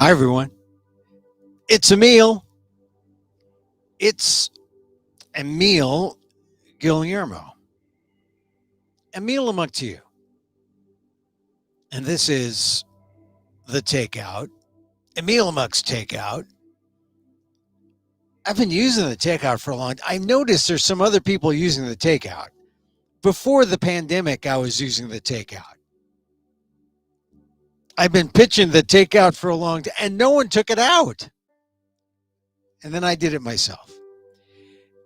Hi, everyone. It's Emil. It's Emil Guillermo. Emil Amok to you. And this is the Takeout. Emil Amok's Takeout. I've been using the Takeout for a long time. I noticed there's some other people using the Takeout. Before the pandemic, I was using the Takeout. I've been pitching the Takeout for a long time, and no one took it out. And then I did it myself.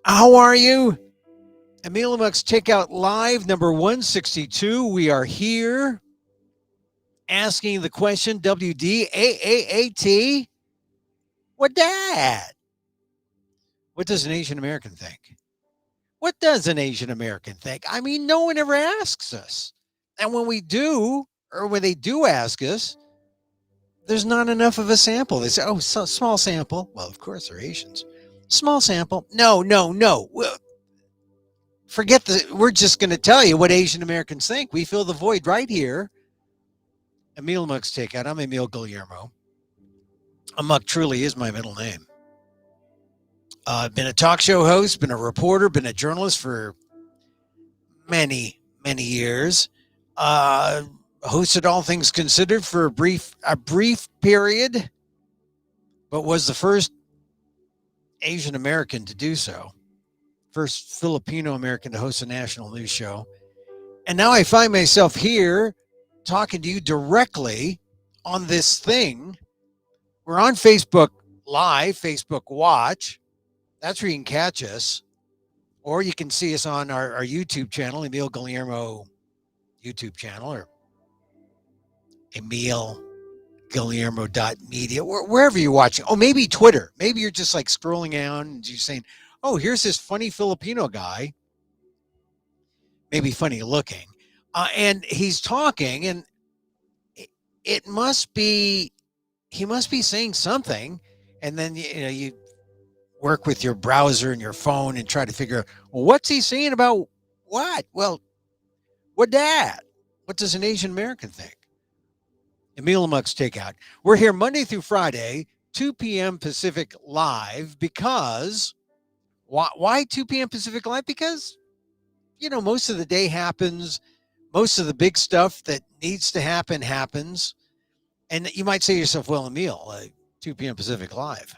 How are you? Emil Amok's Takeout Live, number 162. We are here asking the question, WDAAAT, what that? What does an Asian American think? What does an Asian American think? I mean, no one ever asks us. And when we do, or when they do ask us, there's not enough of a sample. They say, oh, so small sample. Well, of course, they're Asians. Small sample. No. Well, forget we're just going to tell you what Asian Americans think. We fill the void right here. Emil Amok's Takeout. I'm Emil Guillermo. Amok truly is my middle name. I've been a talk show host, been a reporter, been a journalist for many years. Hosted All Things Considered for a brief period, but was the first Asian American to do so. First Filipino American to host a national news show. And now I find myself here talking to you directly on this thing. We're on Facebook Live, Facebook Watch. That's where you can catch us. Or you can see us on our YouTube channel, Emil Guillermo YouTube channel, or emilguillermo.media, wherever you're watching. Oh, maybe Twitter. Maybe you're just like scrolling down and you're saying, oh, here's this funny Filipino guy. Maybe funny looking. And he's talking, and it must be, he must be saying something. And then, you work with your browser and your phone and try to figure out, well, what's he saying about what? Well, what that? What does an Asian American think? Emil Amok's Takeout. We're here Monday through Friday, 2 p.m. Pacific Live, because why 2 p.m. Pacific Live? Because, most of the day happens. Most of the big stuff that needs to happen happens. And you might say to yourself, well, Emil, 2 p.m. Pacific Live.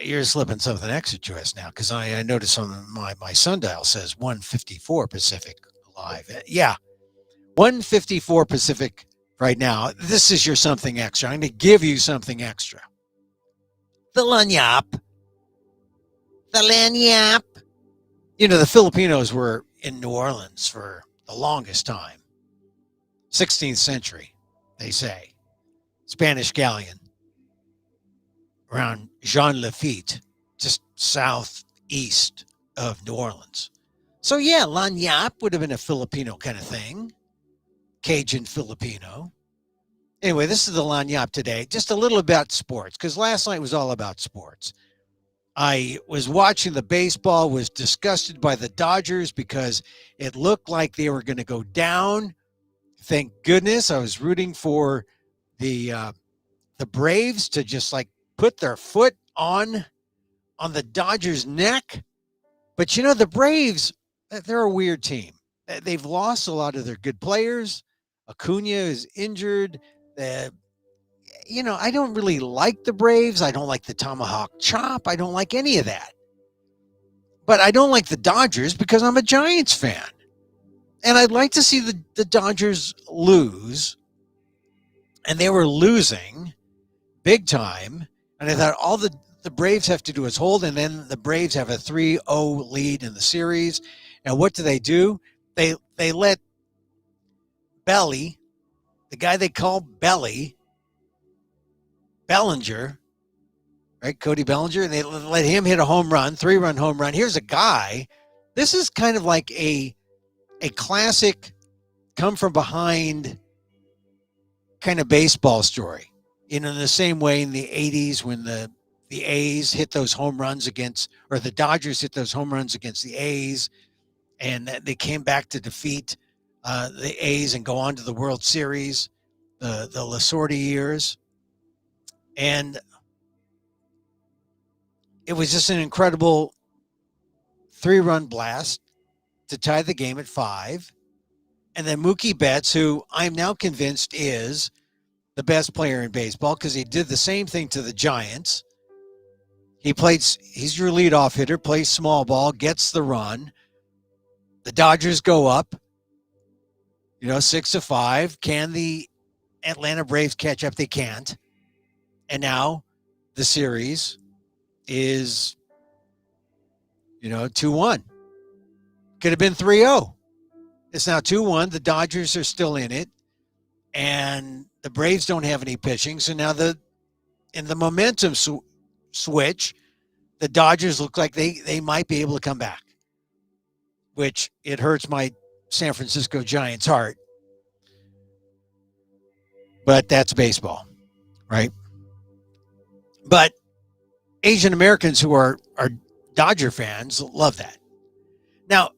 You're slipping something extra to us now, because I noticed on my sundial says 1:54 Pacific Live. Yeah, 1:54 Pacific right now. This is your something extra. I'm going to give you something extra. The lanyap. The lanyap. The Filipinos were in New Orleans for the longest time. 16th century, they say. Spanish galleon. Around Jean Lafitte, just southeast of New Orleans. So yeah, lanyap would have been a Filipino kind of thing. Cajun Filipino. Anyway, this is the lanyap today. Just a little about sports, because last night was all about sports. I was watching the baseball, was disgusted by the Dodgers because it looked like they were going to go down. Thank goodness I was rooting for the Braves to just like put their foot on the Dodgers' neck. But the Braves, they're a weird team. They've lost a lot of their good players. Acuna is injured. I don't really like the Braves. I don't like the tomahawk chop. I don't like any of that. But I don't like the Dodgers because I'm a Giants fan. And I'd like to see the Dodgers lose. And they were losing big time. And I thought all the Braves have to do is hold, and then the Braves have a 3-0 lead in the series. And what do? They let Belly, the guy they call Bellinger, right? Cody Bellinger, and they let him hit a home run, 3-run home run. Here's a guy. This is kind of like a classic come from behind kind of baseball story. In the same way in the 80s when the A's hit those home runs against, or the Dodgers hit those home runs against the A's, and they came back to defeat the A's and go on to the World Series, the Lasorda years. And it was just an incredible 3-run blast to tie the game at 5. And then Mookie Betts, who I'm now convinced is the best player in baseball because he did the same thing to the Giants. He's your leadoff hitter, plays small ball, gets the run. The Dodgers go up, 6-5. Can the Atlanta Braves catch up? They can't. And now the series is, 2-1. Could have been 3-0. It's now 2-1. The Dodgers are still in it. And the Braves don't have any pitching. So now in the momentum switch, the Dodgers look like they might be able to come back, which it hurts my San Francisco Giants heart. But that's baseball, right? But Asian Americans who are Dodger fans love that. Now,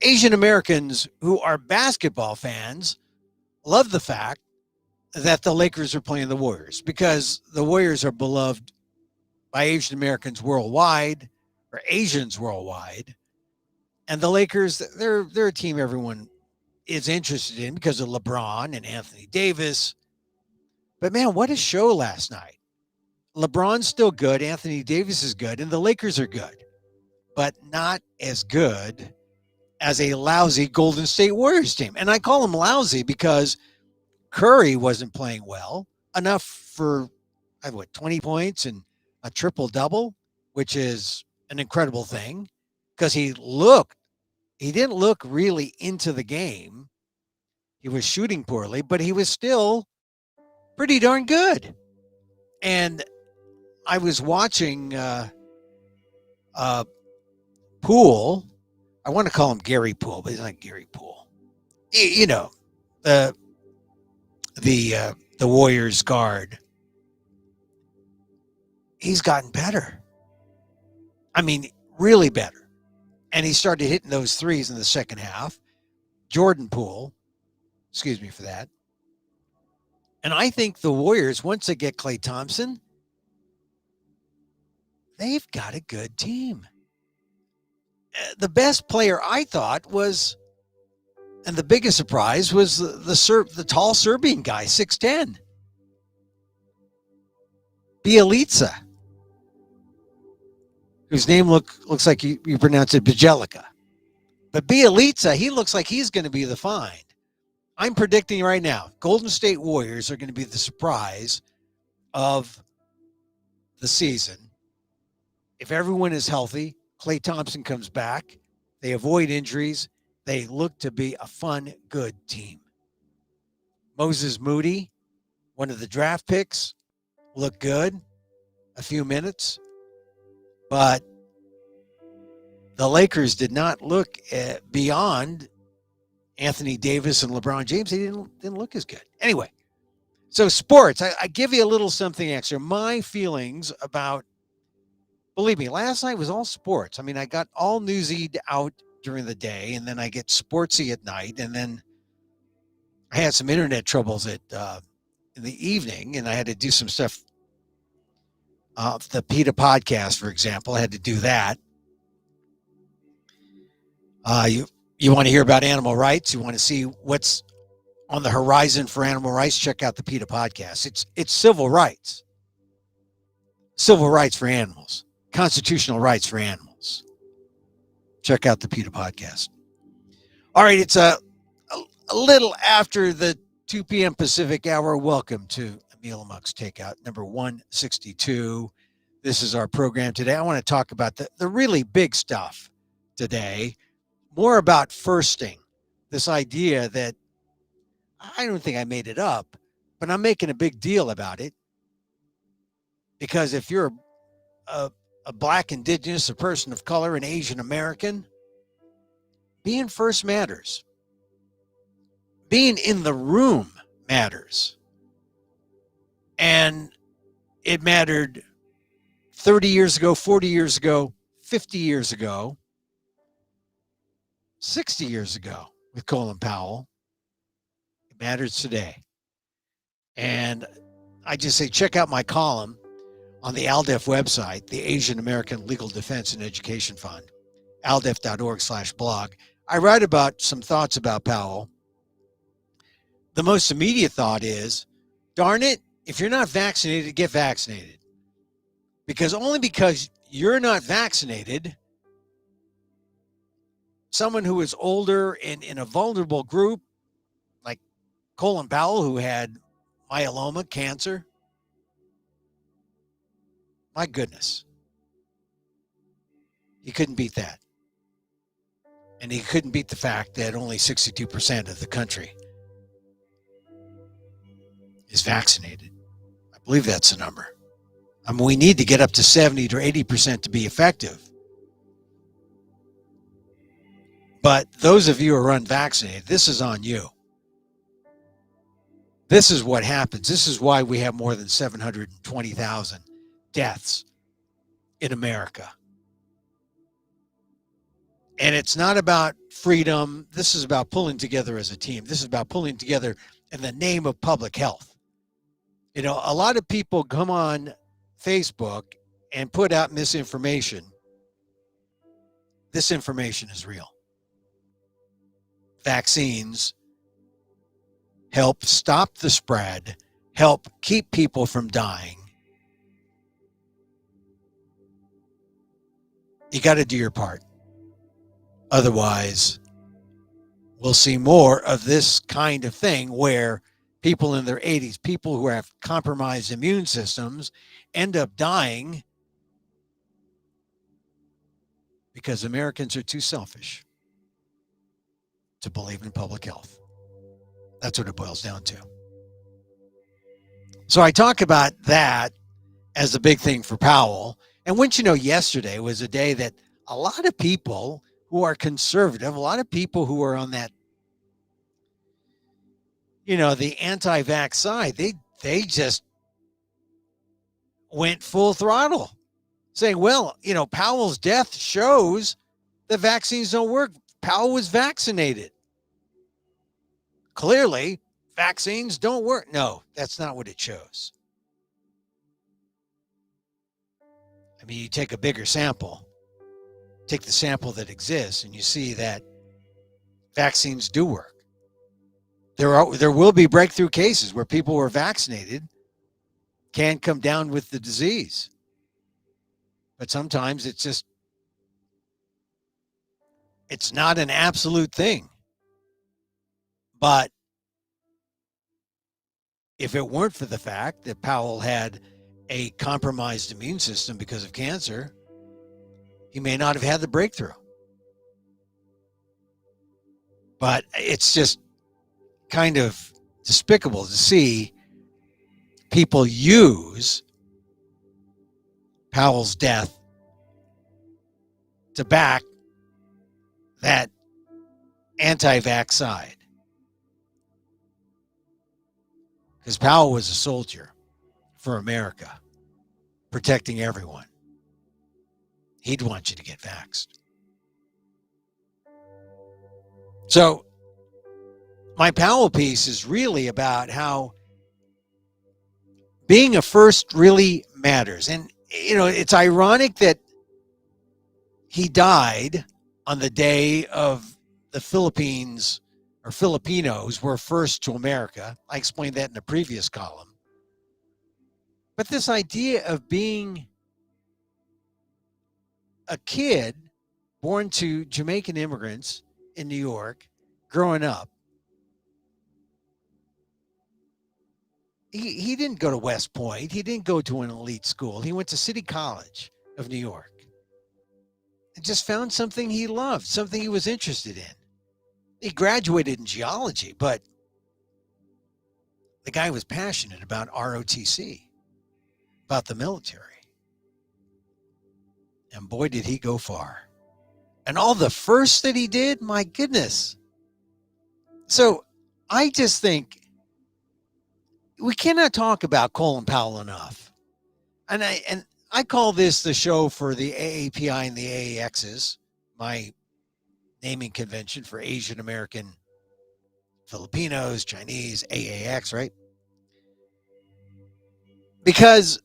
Asian Americans who are basketball fans love the fact that the Lakers are playing the Warriors because the Warriors are beloved by Asian Americans worldwide or Asians worldwide. And the Lakers, they're a team everyone is interested in because of LeBron and Anthony Davis. But man, what a show last night. LeBron's still good, Anthony Davis is good, and the Lakers are good, but not as good as a lousy Golden State Warriors team. And I call them lousy because Curry wasn't playing well enough for 20 points and a triple-double, which is an incredible thing because he didn't look really into the game. He was shooting poorly, but he was still pretty darn good. And I was watching Poole. I want to call him Gary Poole, but he's not Gary Poole. The Warriors guard. He's gotten better. I mean, really better. And he started hitting those threes in the second half. Jordan Poole, excuse me for that. And I think the Warriors, once they get Klay Thompson, they've got a good team. The best player I thought was, and the biggest surprise was the tall Serbian guy, 6'10", Bjelica, whose name looks like you pronounce it Bjelica. But Bjelica, he looks like he's going to be the find. I'm predicting right now, Golden State Warriors are going to be the surprise of the season. If everyone is healthy, Klay Thompson comes back, they avoid injuries, they look to be a fun, good team. Moses Moody, one of the draft picks, looked good a few minutes, but the Lakers did not look beyond Anthony Davis and LeBron James. They didn't look as good. Anyway, so sports, I give you a little something extra. My feelings about, believe me, last night was all sports. I mean, I got all newsied out during the day, and then I get sportsy at night, and then I had some internet troubles in the evening, and I had to do some stuff. The PETA podcast, for example, I had to do that. You want to hear about animal rights? You want to see what's on the horizon for animal rights? Check out the PETA podcast. It's civil rights for animals, constitutional rights for animals. Check out the PETA podcast. All right, it's a little after the 2 p.m. Pacific hour. Welcome to Emil Amok's Takeout, number 162. This is our program today. I want to talk about the really big stuff today, more about firsting, this idea that I don't think I made it up, but I'm making a big deal about it because if you're a Black, Indigenous, a person of color, an Asian American, being first matters. Being in the room matters. And it mattered 30 years ago, 40 years ago, 50 years ago, 60 years ago with Colin Powell. It matters today. And I just say check out my column on the ALDEF website, the Asian American Legal Defense and Education Fund, aldef.org/blog. I write about some thoughts about Powell. The most immediate thought is, darn it, if you're not vaccinated, get vaccinated. Because only because you're not vaccinated, someone who is older and in a vulnerable group, like Colin Powell, who had myeloma, cancer, my goodness, he couldn't beat that. And he couldn't beat the fact that only 62% of the country is vaccinated. I believe that's the number. I mean, we need to get up to 70 to 80% to be effective. But those of you who are unvaccinated, this is on you. This is what happens. This is why we have more than 720,000 deaths in America. And it's not about freedom. This is about pulling together as a team. This is about pulling together in the name of public health. You know, a lot of people come on Facebook and put out misinformation. This information is real. Vaccines help stop the spread, help keep people from dying. You got to do your part. Otherwise, we'll see more of this kind of thing where people in their 80s, people who have compromised immune systems, end up dying because Americans are too selfish to believe in public health. That's what it boils down to. So I talk about that as the big thing for Powell. And wouldn't you know, yesterday was a day that a lot of people who are conservative, a lot of people who are on that, you know, the anti-vax side, they just went full throttle, saying, well, you know, Powell's death shows that vaccines don't work. Powell was vaccinated. Clearly, vaccines don't work. No, that's not what it shows. I mean, you take a bigger sample, take the sample that exists, and you see that vaccines do work. There will be breakthrough cases where people who are vaccinated can come down with the disease. But sometimes it's not an absolute thing. But if it weren't for the fact that Powell had a compromised immune system because of cancer, he may not have had the breakthrough. But it's just kind of despicable to see people use Powell's death to back that anti-vax side. Because Powell was a soldier for America, protecting everyone. He'd want you to get vaxxed. So my Powell piece is really about how being a first really matters. And, you know, it's ironic that he died on the day of the Philippines, or Filipinos were first to America. I explained that in a previous column. But this idea of being a kid born to Jamaican immigrants in New York, growing up, he didn't go to West Point. He didn't go to an elite school. He went to City College of New York and just found something he loved, something he was interested in. He graduated in geology, but the guy was passionate about ROTC, about the military. And boy, did he go far. And all the firsts that he did, my goodness. So I just think we cannot talk about Colin Powell enough. And I call this the show for the AAPI and the AAXs, my naming convention for Asian American, Filipinos, Chinese, AAX, right? Because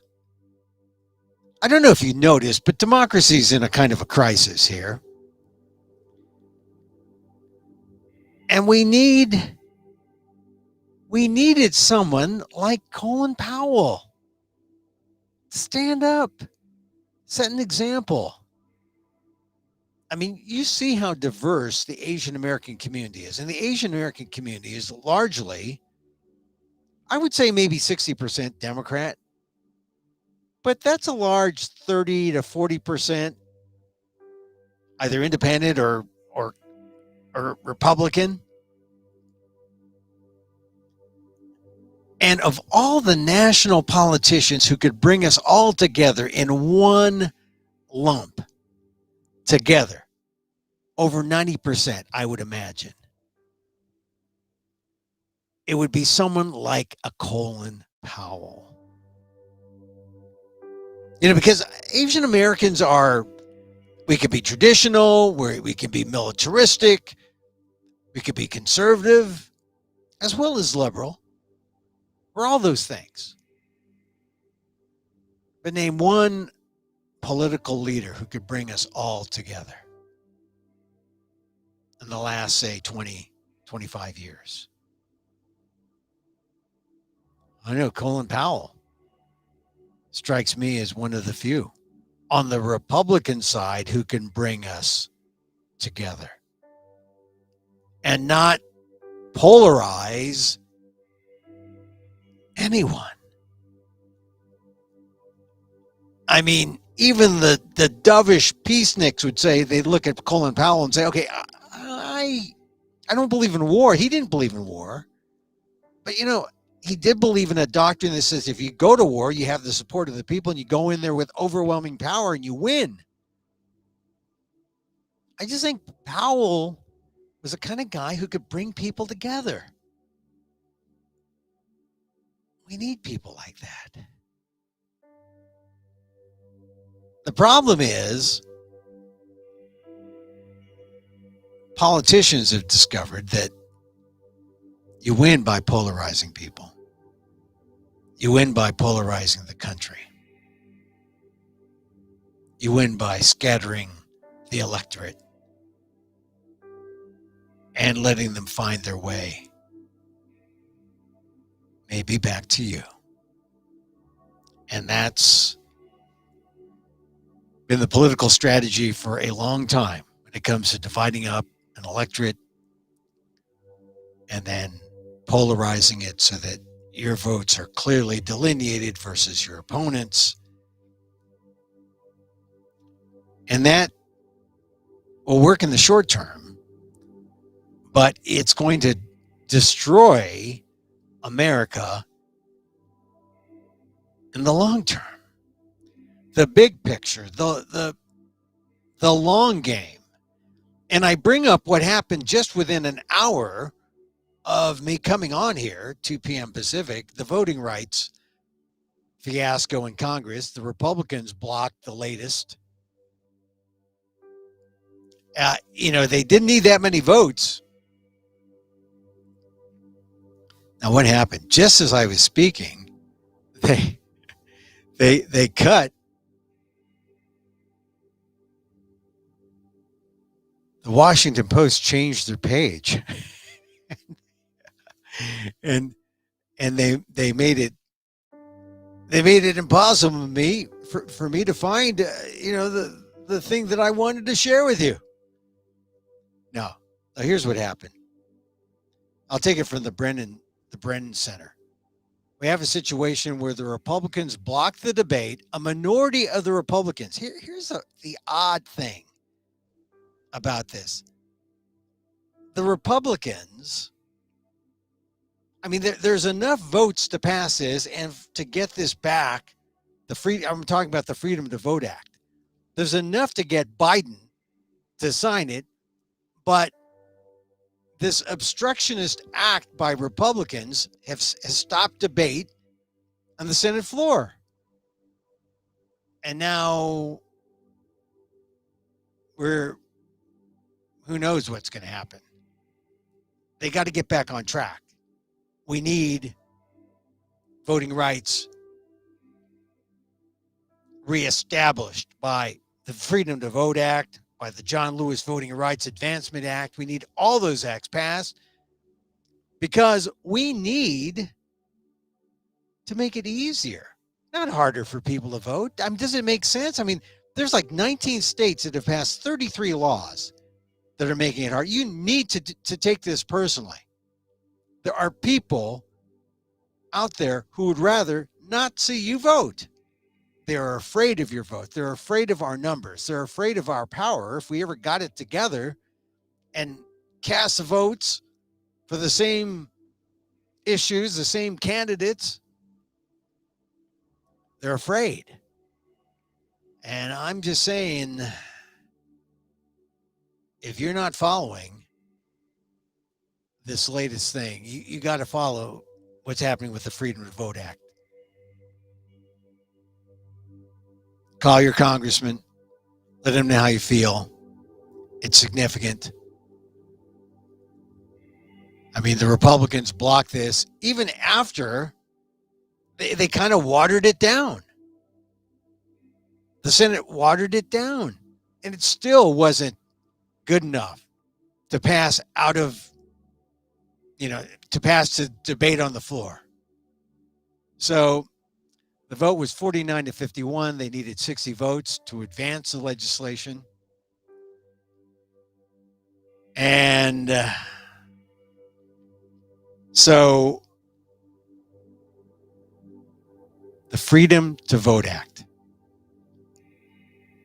I don't know if you noticed, but democracy's in a kind of a crisis here. And we needed someone like Colin Powell to stand up, set an example. I mean, you see how diverse the Asian American community is. And the Asian American community is largely, I would say maybe 60% Democrat, but that's a large 30 to 40% either independent or Republican. And of all the national politicians who could bring us all together in one lump together, over 90%, I would imagine, it would be someone like a Colin Powell. You know, because Asian Americans are, we could be traditional, we can be militaristic, we could be conservative, as well as liberal. We're all those things. But name one political leader who could bring us all together in the last, say, 20, 25 years. I know Colin Powell strikes me as one of the few on the Republican side who can bring us together and not polarize anyone. I mean, even the dovish peaceniks would say, they'd look at Colin Powell and say, okay, I don't believe in war. He didn't believe in war. But, you know, he did believe in a doctrine that says if you go to war, you have the support of the people and you go in there with overwhelming power and you win. I just think Powell was the kind of guy who could bring people together. We need people like that. The problem is politicians have discovered that you win by polarizing people. You win by polarizing the country. You win by scattering the electorate and letting them find their way, maybe back to you. And that's been the political strategy for a long time when it comes to dividing up an electorate and then polarizing it so that your votes are clearly delineated versus your opponents. And that will work in the short term, but it's going to destroy America in the long term. The big picture, the long game. And I bring up what happened just within an hour of me coming on here, 2 p.m. Pacific, the voting rights fiasco in Congress. The Republicans blocked the latest. They didn't need that many votes. Now, what happened? Just as I was speaking, they cut the Washington Post changed their page, and they made it impossible for me to find the thing that I wanted to share with you. Now here's what happened. I'll take it from the Brennan Center. We have a situation where the Republicans blocked the debate. A minority of the Republicans. Here's the odd thing about this. The Republicans, I mean, there's enough votes to pass this and to get this back. I'm talking about the Freedom to Vote Act. There's enough to get Biden to sign it, but this obstructionist act by Republicans has stopped debate on the Senate floor. And now who knows what's going to happen. They got to get back on track. We need voting rights reestablished by the Freedom to Vote Act, by the John Lewis Voting Rights Advancement Act. We need all those acts passed because we need to make it easier, not harder for people to vote. I mean, does it make sense? I mean, there's like 19 states that have passed 33 laws that are making it hard. You need to take this personally. There are people out there who would rather not see you vote. They're afraid of your vote. They're afraid of our numbers. They're afraid of our power. If we ever got it together and cast the votes for the same issues, the same candidates, they're afraid. And I'm just saying, if you're not following this latest thing, you got to follow what's happening with the Freedom to Vote Act. Call your congressman. Let him know how you feel. It's significant. I mean, the Republicans blocked this even after they kind of watered it down. The Senate watered it down, and it still wasn't good enough to pass out of, to pass the debate on the floor. So the vote was 49 to 51. They needed 60 votes to advance the legislation. And so the Freedom to Vote Act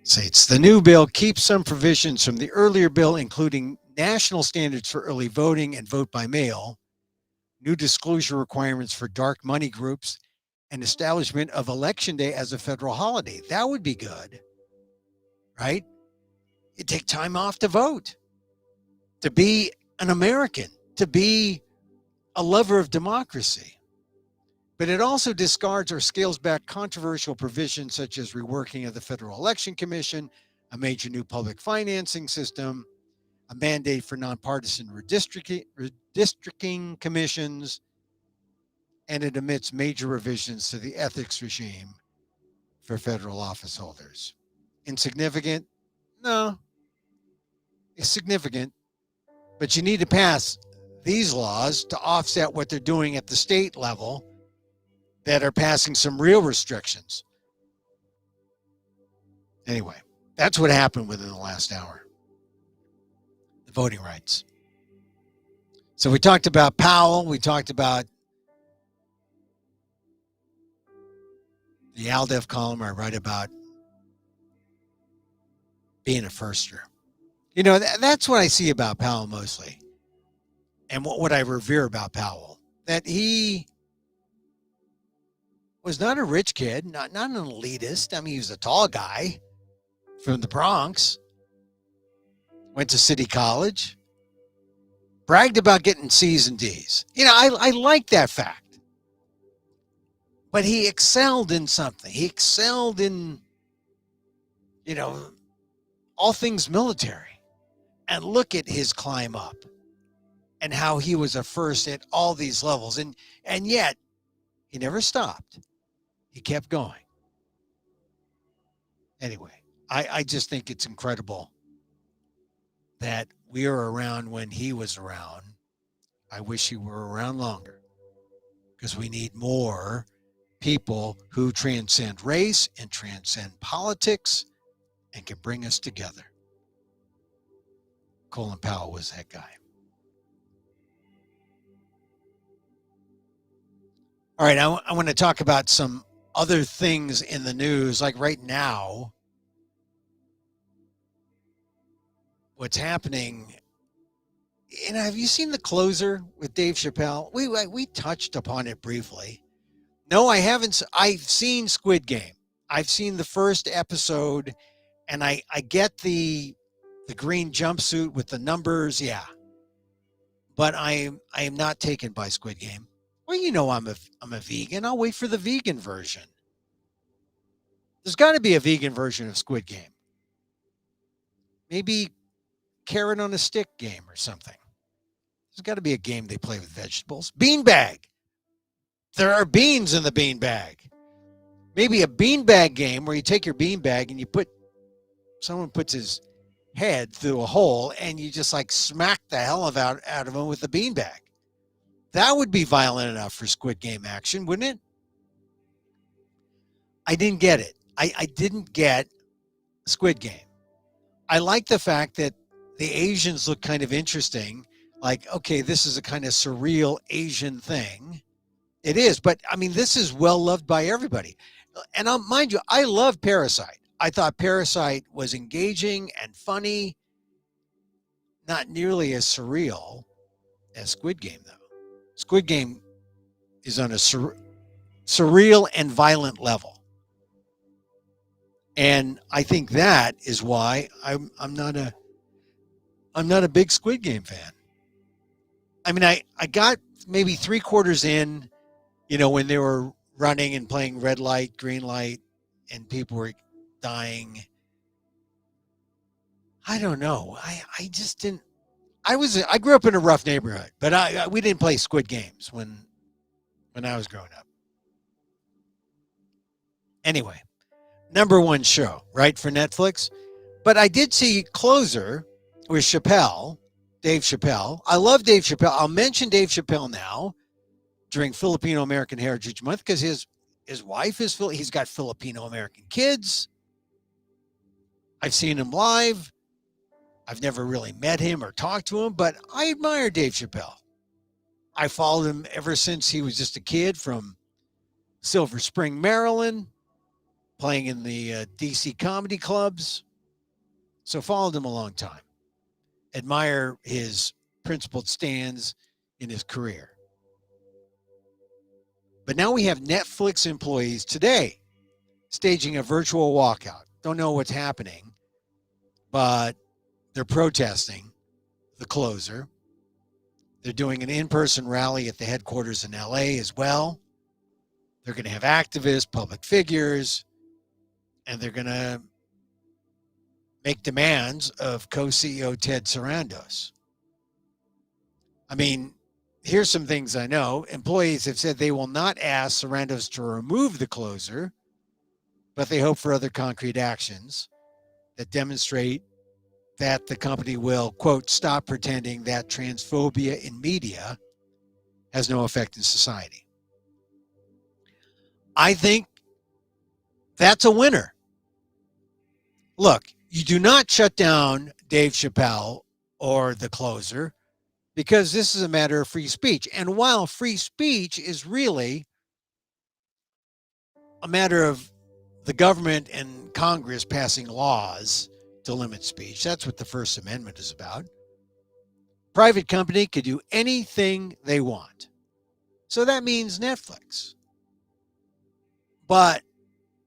states the new bill keeps some provisions from the earlier bill, including national standards for early voting and vote by mail, new disclosure requirements for dark money groups, and establishment of Election Day as a federal holiday. That would be good, right? You take time off to vote, to be an American, to be a lover of democracy. But it also discards or scales back controversial provisions such as reworking of the Federal Election Commission, a major new public financing system, a mandate for nonpartisan redistricting commissions, and it omits major revisions to the ethics regime for federal office holders. Insignificant? No, it's significant. But you need to pass these laws to offset what they're doing at the state level that are passing some real restrictions. Anyway, that's what happened within the last hour. The voting rights. So we talked about Powell. We talked about the ALDEF column I write about being a firster. That's what I see about Powell mostly. And what I revere about Powell, that he was not a rich kid, not an elitist. I mean, he was a tall guy from the Bronx, went to City College, bragged about getting C's and D's. I like that fact. But he excelled in something. He excelled in, all things military. And look at his climb up and how he was a first at all these levels. And yet, he never stopped. He kept going. Anyway, I just think it's incredible that we were around when he was around. I wish he were around longer because we need more people who transcend race and transcend politics and can bring us together. Colin Powell was that guy. All right, I want to talk about some other things in the news, like right now, what's happening. Have you seen The Closer with Dave Chappelle? We touched upon it briefly. No, I haven't. I've seen Squid Game. I've seen the first episode, and I get the green jumpsuit with the numbers, yeah. But I am not taken by Squid Game. Well, I'm a vegan. I'll wait for the vegan version. There's got to be a vegan version of Squid Game. Maybe carrot on a stick game or something. There's got to be a game they play with vegetables. Beanbag. There are beans in the beanbag. Maybe a beanbag game where you take your beanbag and someone puts his head through a hole and you just like smack the hell out of him with the beanbag. That would be violent enough for Squid Game action, wouldn't it? I didn't get it. I didn't get Squid Game. I like the fact that the Asians look kind of interesting. Like, okay, this is a kind of surreal Asian thing. It is, but I mean, this is well loved by everybody. And mind you, I love Parasite. I thought Parasite was engaging and funny, not nearly as surreal as Squid Game, though. Squid Game is on a surreal and violent level. And I think that is why I'm not a big Squid Game fan. I mean, I got maybe 3/4 in, when they were running and playing red light, green light, and people were dying. I don't know. I just didn't. I grew up in a rough neighborhood, but we didn't play Squid Games when I was growing up. Anyway, number one show, right, for Netflix. But I did see Closer with Chappelle, Dave Chappelle. I love Dave Chappelle. I'll mention Dave Chappelle now during Filipino American Heritage Month because his wife is he's got Filipino American kids. I've seen him live. I've never really met him or talked to him, but I admire Dave Chappelle. I followed him ever since he was just a kid from Silver Spring, Maryland, playing in the DC comedy clubs. So followed him a long time. Admire his principled stands in his career. But now we have Netflix employees today staging a virtual walkout. Don't know what's happening, but they're protesting the closer. They're doing an in-person rally at the headquarters in LA as well. They're going to have activists, public figures, and they're going to make demands of co-CEO Ted Sarandos. I mean, here's some things I know. Employees have said they will not ask Sarandos to remove the closer, but they hope for other concrete actions that demonstrate that the company will, quote, stop pretending that transphobia in media has no effect in society. I think that's a winner. Look, you do not shut down Dave Chappelle or the closer because this is a matter of free speech. And while free speech is really a matter of the government and Congress passing laws to limit speech, that's what the First Amendment is about. Private company could do anything they want. So that means Netflix. But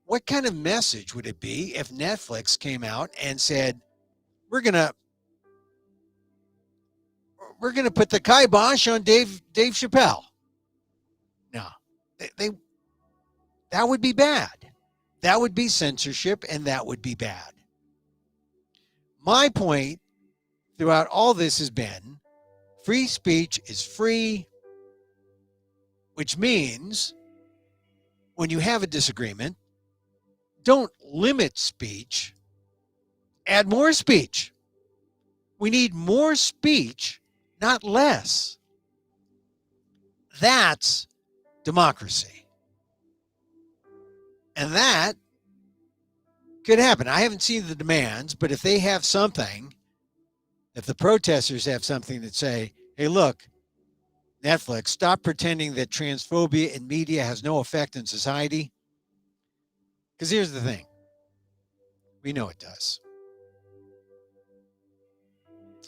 what kind of message would it be if Netflix came out and said, we're gonna put the kibosh on Dave Chappelle? No, that would be bad. That would be censorship, and that would be bad. My point throughout all this has been free speech is free, which means when you have a disagreement, don't limit speech, add more speech. We need more speech, not less. That's democracy. And that could happen. I haven't seen the demands, but if they have something, if the protesters have something that say, hey, look, Netflix, stop pretending that transphobia in media has no effect in society. Because here's the thing. We know it does.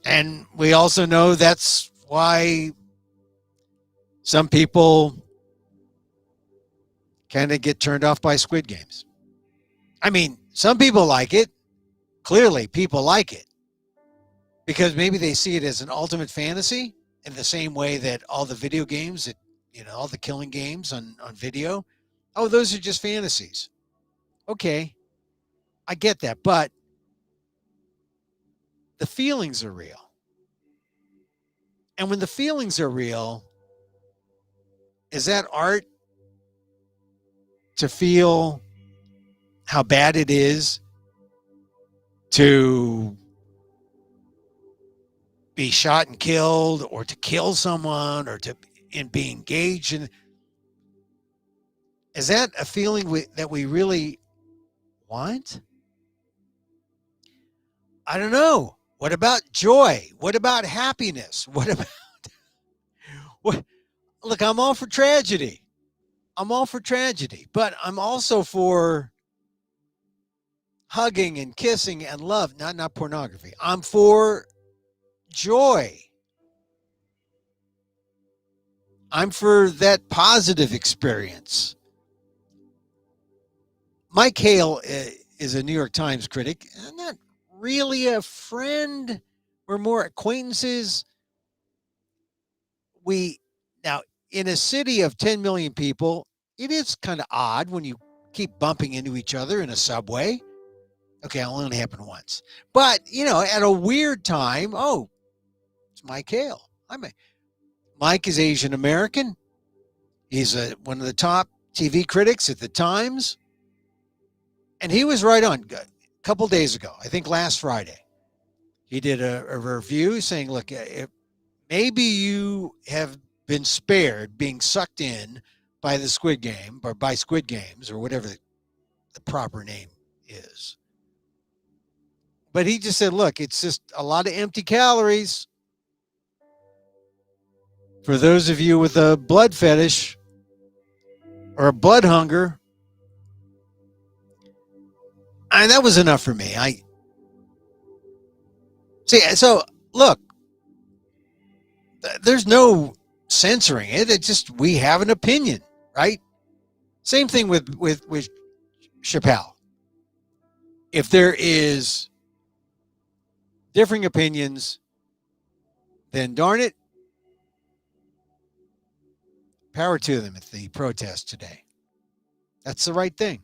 And we also know that's why some people kind of get turned off by Squid Games. I mean, some people like it. Clearly, people like it. Because maybe they see it as an ultimate fantasy in the same way that all the video games, that all the killing games on video, oh, those are just fantasies. Okay, I get that. But the feelings are real. And when the feelings are real, is that art to feel how bad it is to be shot and killed, or to kill someone, or to be engaged in. Is that a feeling that we really want? I don't know. What about joy? What about happiness? What about what? Look, I'm all for tragedy. I'm all for tragedy, but I'm also for hugging and kissing and love, not pornography. I'm for joy. I'm for that positive experience. Mike Hale is a New York Times critic. I'm not really a friend. We're more acquaintances. We now, in a city of 10 million people, it is kind of odd when you keep bumping into each other in a subway. Okay, it only happened once. But, at a weird time, oh, it's Mike Hale. Mike is Asian American. He's one of the top TV critics at the Times. And he was right on a couple days ago, I think last Friday. He did a review saying, look, if maybe you have been spared being sucked in by the Squid Game, or by Squid Games, or whatever the proper name is. But he just said, look, it's just a lot of empty calories. For those of you with a blood fetish or a blood hunger, that was enough for me. So look, there's no censoring it. It's just we have an opinion, right? Same thing with Chappelle. If there is differing opinions, then darn it, power to them at the protest today. That's the right thing.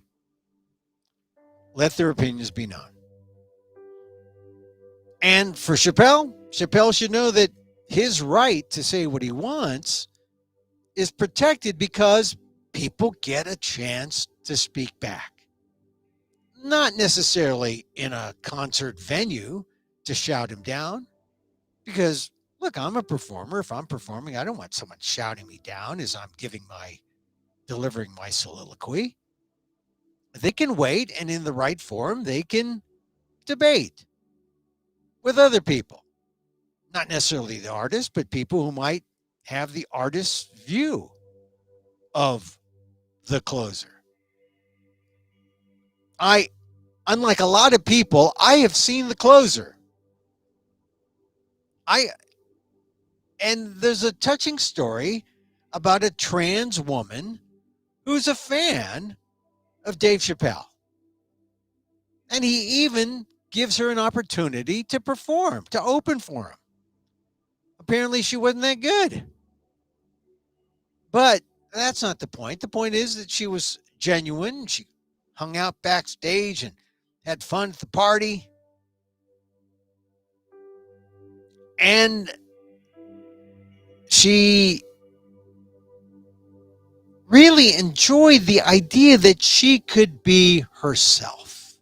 Let their opinions be known. And for Chappelle should know that his right to say what he wants is protected because people get a chance to speak back. Not necessarily in a concert venue to shout him down, because look, I'm a performer. If I'm performing, I don't want someone shouting me down as I'm delivering my soliloquy. They can wait, and in the right forum, they can debate with other people. Not necessarily the artist, but people who might have the artist's view of the closer. Unlike a lot of people, I have seen the closer. And there's a touching story about a trans woman who's a fan of Dave Chappelle. And he even gives her an opportunity to perform, to open for him. Apparently she wasn't that good. But that's not the point. The point is that she was genuine. She hung out backstage and had fun at the party. And she really enjoyed the idea that she could be herself.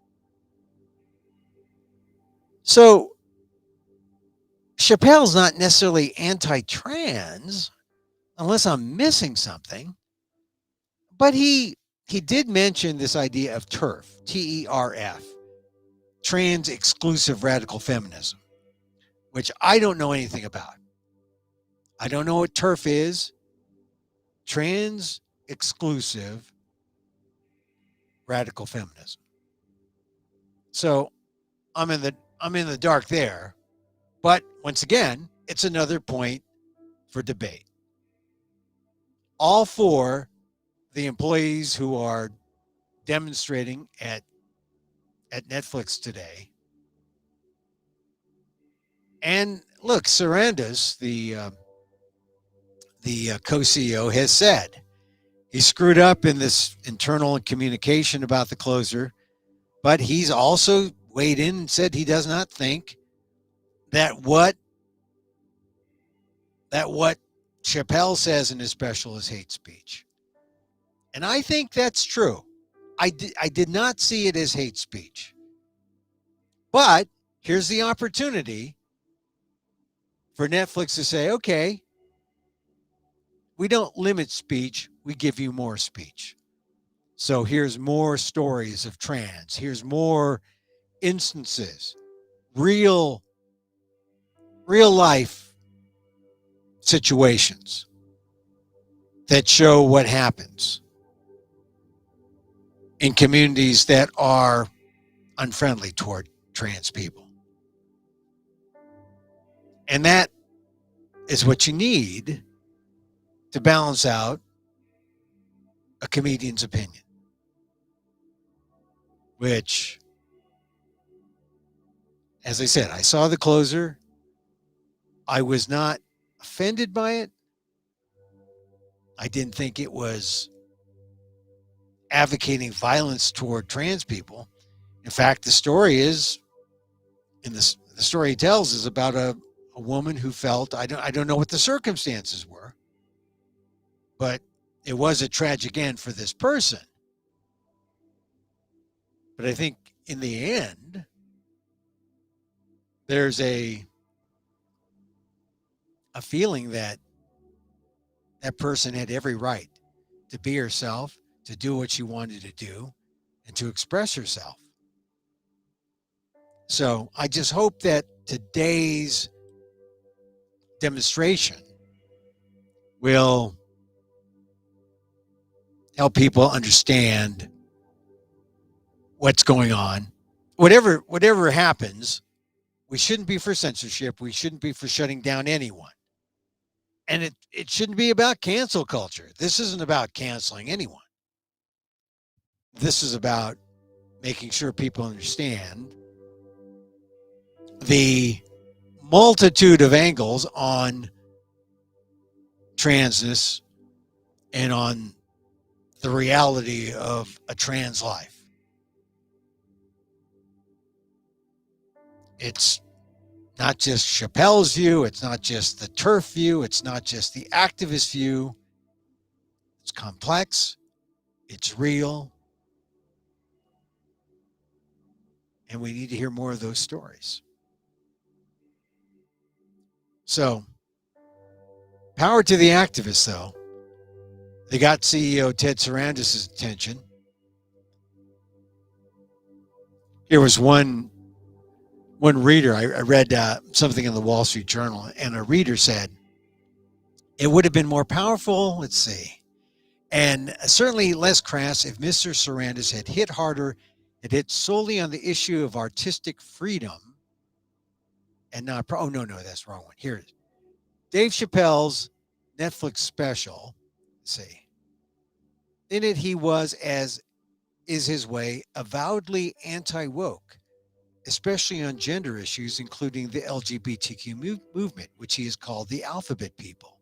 So Chappelle's not necessarily anti-trans, unless I'm missing something. But he did mention this idea of TERF, TERF, trans exclusive radical feminism, which I don't know anything about. I don't know what TERF is. Trans exclusive radical feminism. So I'm in the dark there. But once again, it's another point for debate. All for the employees who are demonstrating at Netflix today. And look, Sarandos, the co-CEO, has said he screwed up in this internal communication about the closer, but he's also weighed in and said he does not think that what Chappelle says in his special is hate speech. And I think that's true. I did not see it as hate speech. But here's the opportunity for Netflix to say, okay, we don't limit speech, we give you more speech. So here's more stories of trans. Here's more instances, real life situations that show what happens in communities that are unfriendly toward trans people. And that is what you need to balance out a comedian's opinion, which, as I said, I saw the closer. I was not offended by it. I didn't think it was advocating violence toward trans people. In fact, the story is, the story he tells is about a woman who felt, I don't know what the circumstances were, but it was a tragic end for this person. But I think in the end, there's a feeling that that person had every right to be herself, to do what she wanted to do, and to express herself. So I just hope that today's demonstration will help people understand what's going on. Whatever happens, we shouldn't be for censorship. We shouldn't be for shutting down anyone. And it shouldn't be about cancel culture. This isn't about canceling anyone. This is about making sure people understand the multitude of angles on transness and on the reality of a trans life. It's not just Chappelle's view. It's not just the turf view. It's not just the activist view. It's complex. It's real. And we need to hear more of those stories. So, power to the activists, though. They got CEO Ted Sarandis' attention. Here was one reader. I read something in the Wall Street Journal, and a reader said, it would have been more powerful, let's see, and certainly less crass if Mr. Sarandis had hit harder, had hit solely on the issue of artistic freedom and not, oh, no, that's the wrong one. Here it is. Dave Chappelle's Netflix special, let's see. In it, he was, as is his way, avowedly anti-woke, especially on gender issues, including the LGBTQ movement, which he has called the alphabet people.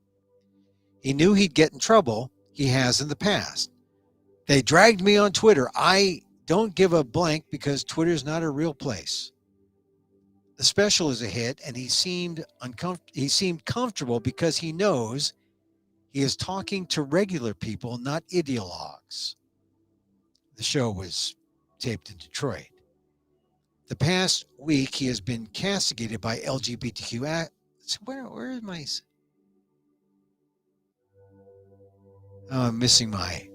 He knew he'd get in trouble. He has in the past. They dragged me on Twitter. I don't give a blank because Twitter's not a real place. The special is a hit, and he seemed comfortable because he knows he is talking to regular people, not ideologues. The show was taped in Detroit. The past week, he has been castigated by LGBTQ. Where is my? Oh, I'm missing my.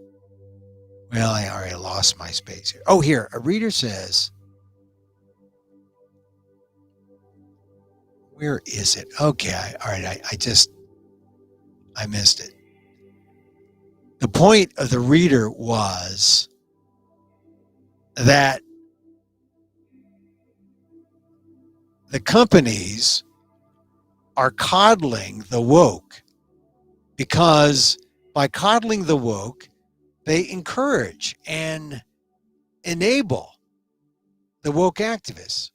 Well, I already lost my space here. Oh, here. A reader says, where is it? Okay. All right. I missed it. The point of the reader was that the companies are coddling the woke because by coddling the woke, they encourage and enable the woke activists.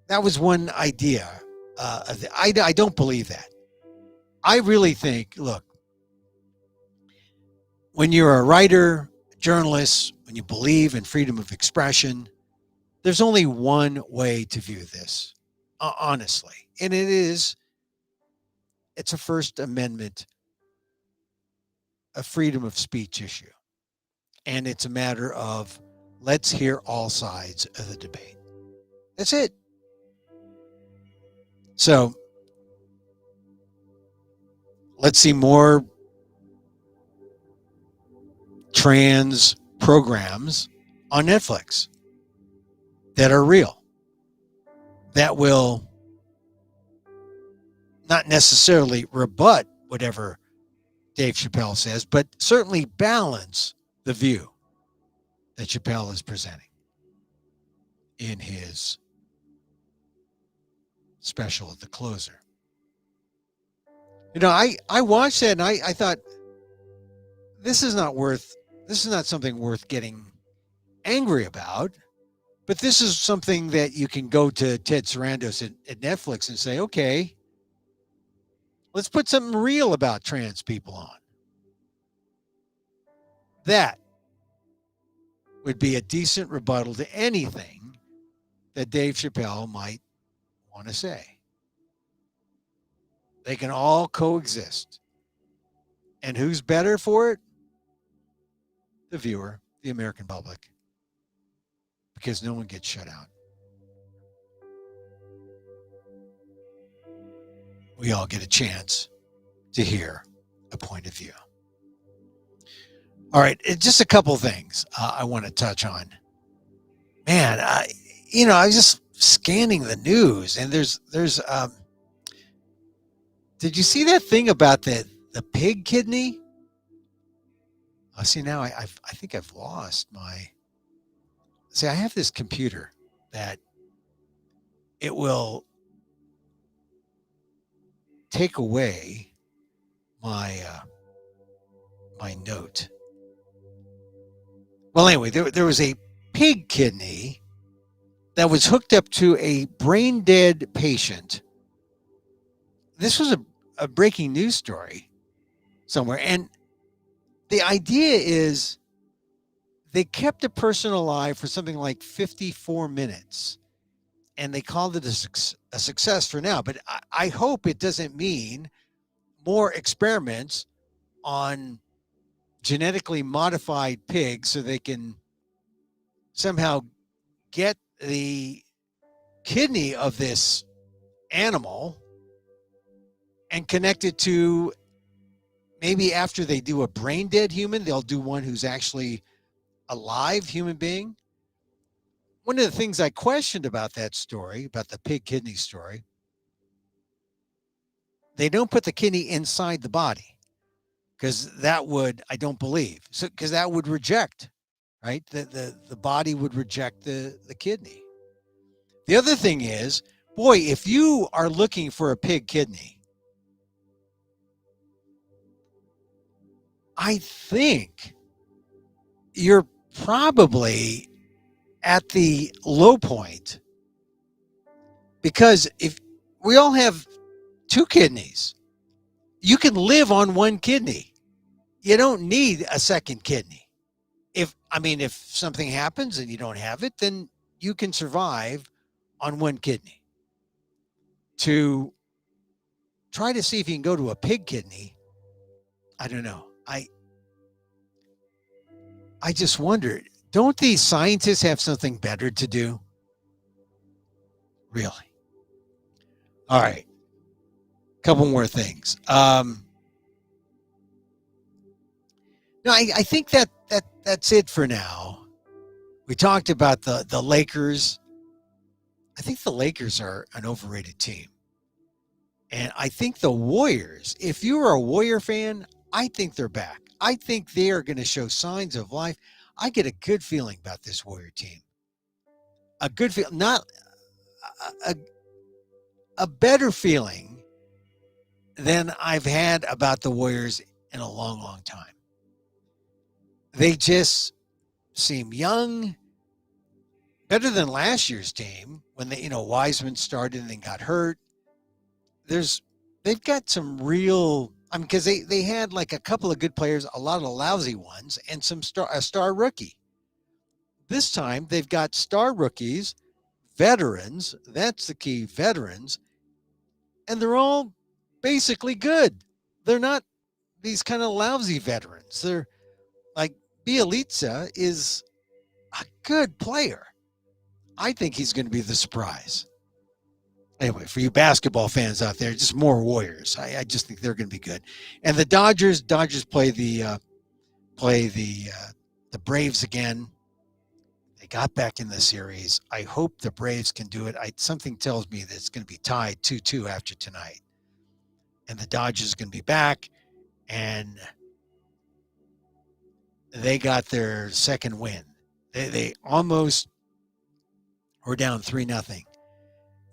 That was one idea. I don't believe that. I really think, look, when you're a writer, journalist, when you believe in freedom of expression, there's only one way to view this, honestly. And it's a First Amendment, a freedom of speech issue. And it's a matter of let's hear all sides of the debate. That's it. So let's see more trans programs on Netflix that are real, that will not necessarily rebut whatever Dave Chappelle says, but certainly balance the view that Chappelle is presenting in his special at the closer. I watched that and I thought this is not something worth getting angry about, but this is something that you can go to Ted Sarandos at Netflix and say, okay, let's put something real about trans people on. That would be a decent rebuttal to anything that Dave Chappelle might want to say. They can all coexist. And who's better for it? The viewer, the American public, because no one gets shut out. We all get a chance to hear a point of view. All right, just a couple things I want to touch on. Man, I was just scanning the news, and there's did you see that thing about the pig kidney? See, now I think I've lost my. See, I have this computer that it will take away my my note. Well, anyway, there was a pig kidney that was hooked up to a brain dead patient. This was a breaking news story somewhere, and the idea is they kept a person alive for something like 54 minutes, and they called it a success for now. But I hope it doesn't mean more experiments on genetically modified pigs so they can somehow get the kidney of this animal and connect it to, maybe after they do a brain dead human, they'll do one who's actually a live human being. One of the things I questioned about that story, about the pig kidney story, they don't put the kidney inside the body, because that would, I don't believe, so because that would reject, right? The body would reject the kidney. The other thing is, boy, if you are looking for a pig kidney, I think you're probably at the low point, because if we all have two kidneys, you can live on one kidney. You don't need a second kidney. If something happens and you don't have it, then you can survive on one kidney. To try to see if you can go to a pig kidney, I don't know. I just wondered, don't these scientists have something better to do? Really? All right. Couple more things. No, I think that's it for now. We talked about the Lakers. I think the Lakers are an overrated team. And I think the Warriors, if you are a Warrior fan, I think they're back. I think they are going to show signs of life. I get a good feeling about this Warrior team. A good feel, not a better feeling than I've had about the Warriors in a long, long time. They just seem young, better than last year's team when Wiseman started and then got hurt. They've got some real, because they had like a couple of good players, a lot of lousy ones, and a star rookie. This time they've got star rookies, veterans. That's the key, veterans, and they're all basically good. They're not these kind of lousy veterans. They're like Bielitsa is a good player. I think he's going to be the surprise. Anyway, for you basketball fans out there, just more Warriors. I just think they're going to be good. And the Dodgers play the Braves again. They got back in the series. I hope the Braves can do it. Something tells me that it's going to be tied 2-2 after tonight. And the Dodgers are going to be back, and they got their second win. They almost were down 3-0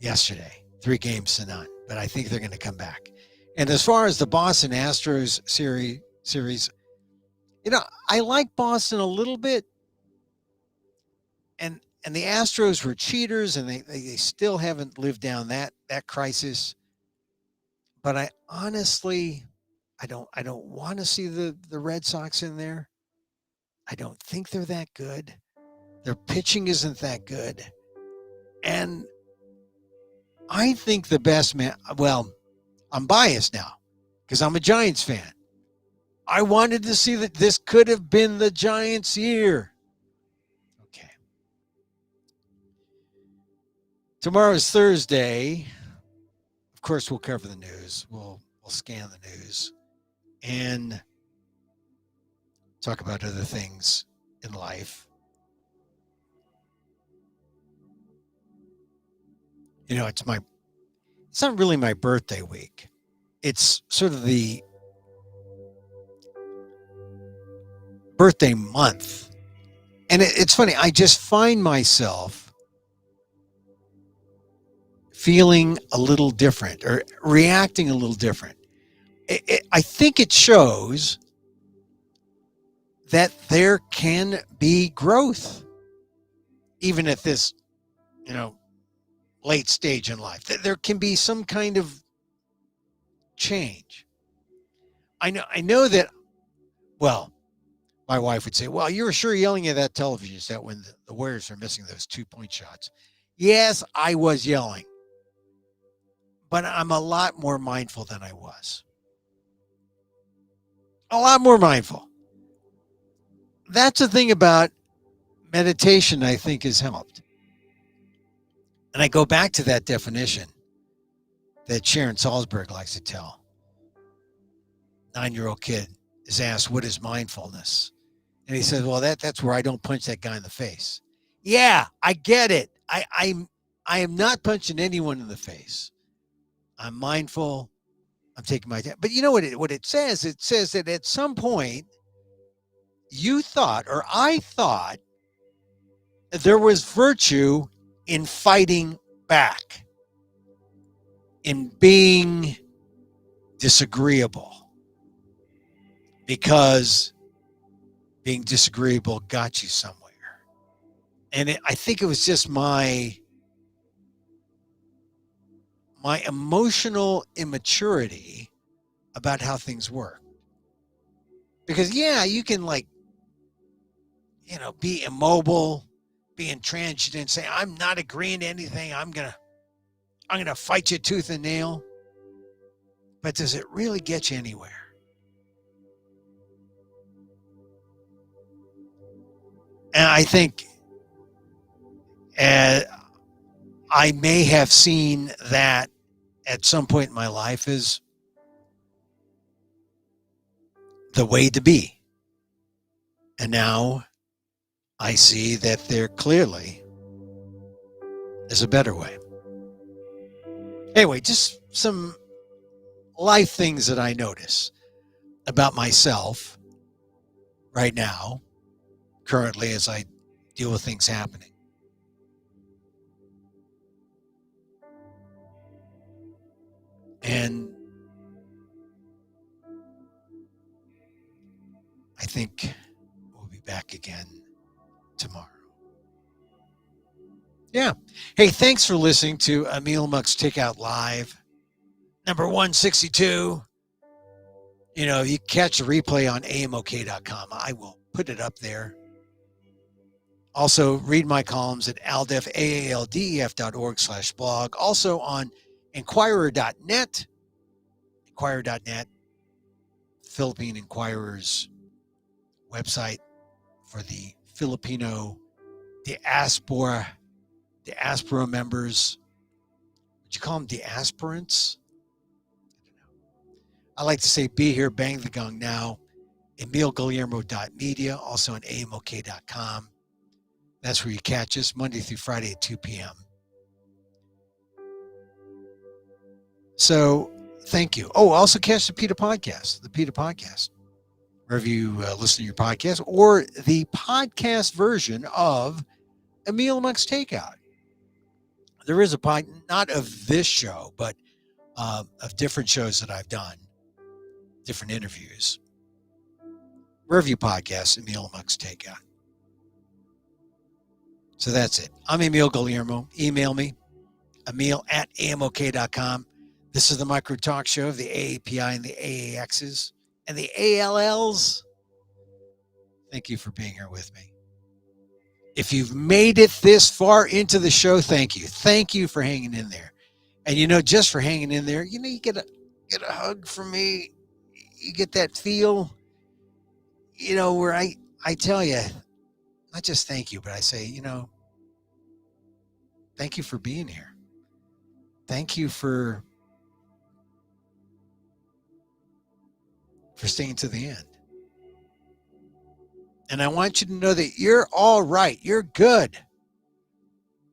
yesterday, 3-0. But I think they're going to come back. And as far as the Boston Astros series, I like Boston a little bit. And the Astros were cheaters, and they still haven't lived down that crisis. But I honestly, I don't want to see the Red Sox in there. I don't think they're that good. Their pitching isn't that good. And I think the best man, well, I'm biased now because I'm a Giants fan. I wanted to see that this could have been the Giants' year. Okay. Tomorrow's Thursday. Of course, we'll cover the news. We'll scan the news and talk about other things in life. It's not really my birthday week. It's sort of the birthday month. And it's funny. I just find myself feeling a little different or reacting a little different. I think it shows that there can be growth, even at this, late stage in life. There can be some kind of change. I know that, well, my wife would say, well, you were sure yelling at that television set when the Warriors are missing those 2-point shots. Yes, I was yelling, but I'm a lot more mindful than I was. A lot more mindful. That's the thing about meditation, I think, has helped. And I go back to that definition that Sharon Salzberg likes to tell. 9-year-old kid is asked, what is mindfulness? And he says, well, that's where I don't punch that guy in the face. Yeah, I get it. I am not punching anyone in the face. I'm mindful. I'm taking my time. But you know what it says? It says that at some point you thought, or I thought, that there was virtue in fighting back, in being disagreeable, because being disagreeable got you somewhere. And I think it was just my emotional immaturity about how things work. Because, yeah, you can be immobile, be intransigent, say, I'm not agreeing to anything. I'm going to fight you tooth and nail. But does it really get you anywhere? And I think I may have seen that at some point in my life as the way to be. And now I see that there clearly is a better way. Anyway, just some life things that I notice about myself right now, currently, as I deal with things happening. And I think we'll be back again tomorrow. Yeah. Hey, thanks for listening to Emil Muck's Takeout Live, number 162. You catch a replay on amok.com. I will put it up there. Also, read my columns at aldef.org/blog. Also on Inquirer.net. Inquirer.net, Philippine Inquirer's website. for the Filipino diaspora members. Would you call them diasporants? I like to say, be here, bang the gong now. EmilGuillermo.media, also on amok.com. That's where you catch us Monday through Friday at 2 p.m. So thank you. Oh, also catch the PETA podcast, wherever you listen to your podcast, or the podcast version of Emil Amok's Takeout. There is a not of this show, but of different shows that I've done, different interviews. Wherever you podcast, Emil Amok's Takeout. So that's it. I'm Emil Guillermo. Email me, emil@amok.com. This is the Micro Talk Show of the AAPI and the AAXs and the ALLs. Thank you for being here with me. If you've made it this far into the show, thank you. Thank you for hanging in there. And, just for hanging in there, you get a hug from me. You get that feel, where I tell you, not just thank you, but I say, thank you for being here. Thank you for staying to the end. And I want you to know that you're all right. You're good.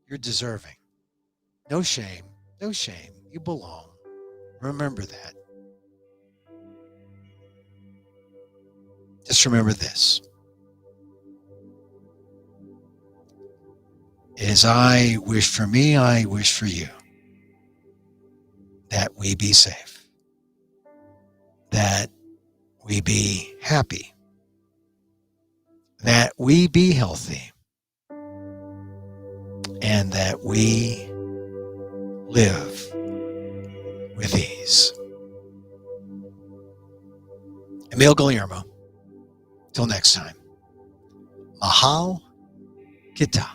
You're deserving. No shame. No shame. You belong. Remember that. Just remember this. As I wish for me, I wish for you. That we be safe. That we be happy. That we be healthy. And that we live with ease. Emil Guillermo. Till next time. Mahal Kita.